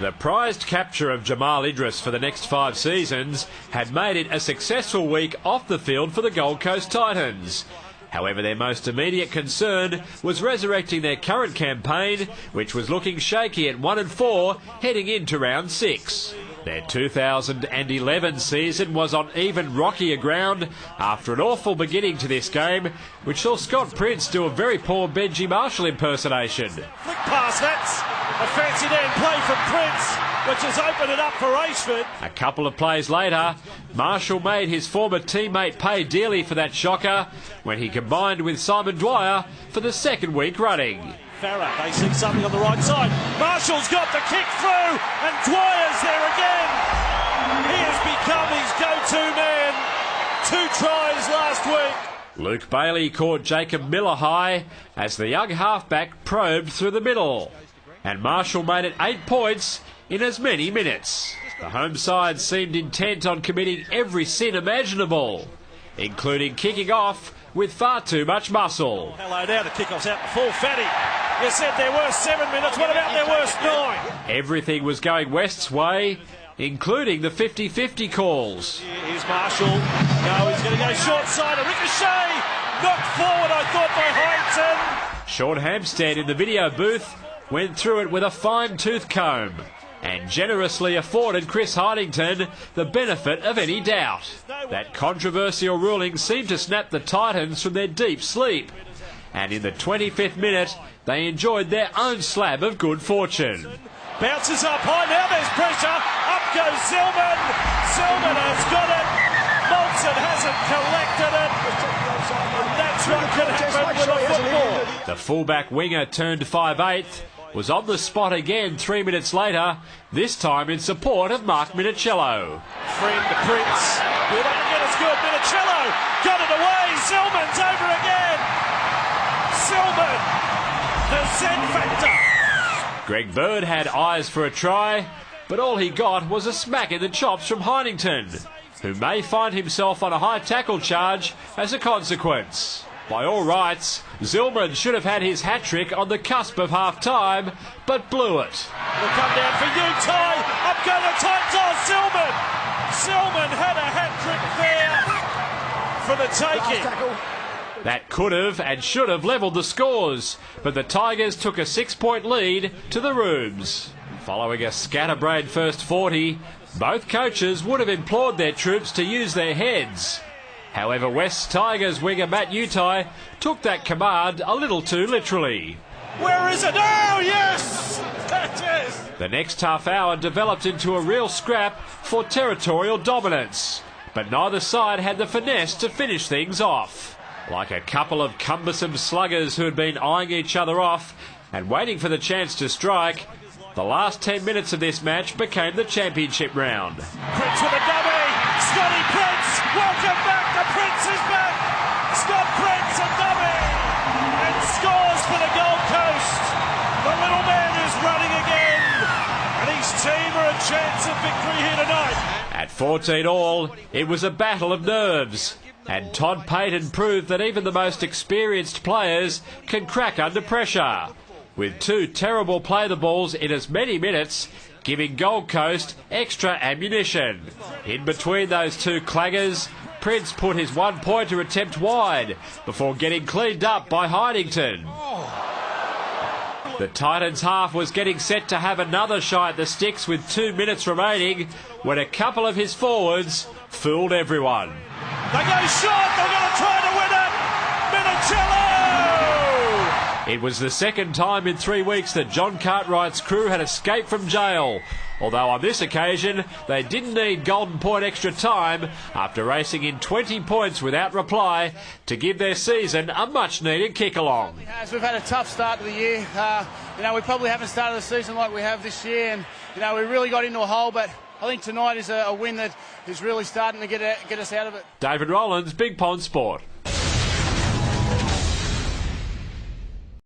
The prized capture of Jamal Idris for the next 5 seasons had made it a successful week off the field for the Gold Coast Titans. However, their most immediate concern was resurrecting their current campaign, which was looking shaky at 1-4 heading into round 6. Their 2011 season was on even rockier ground after an awful beginning to this game, which saw Scott Prince do a very poor Benji Marshall impersonation. Flick pass, that's a fancy down play from Prince, which has opened it up for Ashford. A couple of plays later, Marshall made his former teammate pay dearly for that shocker when he combined with Simon Dwyer for the second week running. Farah, they see something on the right side. Marshall's got the kick through, and Dwyer's there again. He has become his go-to man. 2 tries last week. Luke Bailey caught Jacob Miller high as the young halfback probed through the middle. And Marshall made it 8 points in as many minutes. The home side seemed intent on committing every sin imaginable, including kicking off with far too much muscle. Hello, now the kickoff's out the full. Fatty, you said there were 7 minutes, what about their worst 9? Everything was going West's way, including the 50-50 calls. Here's Marshall. No, he's going to go short side. A ricochet, knocked forward, I thought, by Hyton. Sean Hampstead in the video booth went through it with a fine-tooth comb and generously afforded Chris Hidington the benefit of any doubt. That controversial ruling seemed to snap the Titans from their deep sleep, and in the 25th minute they enjoyed their own slab of good fortune. Bounces up high, now there's pressure, up goes Zillman. Zillman has got it, Molson hasn't collected it, and that's what can happen with a football. The fullback winger turned 5'8" was on the spot again 3 minutes later, this time in support of Mark Minicello. Friend to Prince, build up again, it's good, Minicello got it away, Zillman's over again. Zillman, the Zen factor. Greg Bird had eyes for a try, but all he got was a smack in the chops from Heinington, who may find himself on a high tackle charge as a consequence. By all rights, Zillman should have had his hat-trick on the cusp of half-time, but blew it. Will come down for you, Ty. Up go the Titans. Oh, Zillman. Zillman had a hat-trick there for the taking. That could have and should have levelled the scores, but the Tigers took a 6-point lead to the Rooms. Following a scatterbrained first 40, both coaches would have implored their troops to use their heads. However, West Tigers winger Matt Utai took that command a little too literally. Where is it? Oh, yes! That is! The next half hour developed into a real scrap for territorial dominance, but neither side had the finesse to finish things off. Like a couple of cumbersome sluggers who had been eyeing each other off and waiting for the chance to strike, the last 10 minutes of this match became the championship round. Prince with a dummy! Scotty Prince! Welcome back! The Prince is back! Scott Prince, a dummy! And scores for the Gold Coast! The little man is running again! And his team are a chance of victory here tonight! At 14 all, it was a battle of nerves, and Todd Payton proved that even the most experienced players can crack under pressure, with 2 terrible play-the-balls in as many minutes, giving Gold Coast extra ammunition. In between those 2 claggers, Prince put his 1-pointer attempt wide before getting cleaned up by Heinington. The Titans half was getting set to have another shy at the sticks with 2 minutes remaining when a couple of his forwards fooled everyone. They go short, they're going to try to win it! Minicello! It was the second time in 3 weeks that John Cartwright's crew had escaped from jail, although on this occasion they didn't need Golden Point extra time after racing in 20 points without reply to give their season a much-needed kick-along. We've had a tough start to the year. We probably haven't started the season like we have this year, and we really got into a hole, but I think tonight is a win that is really starting to get us out of it. David Rowlands, Big Pond Sport.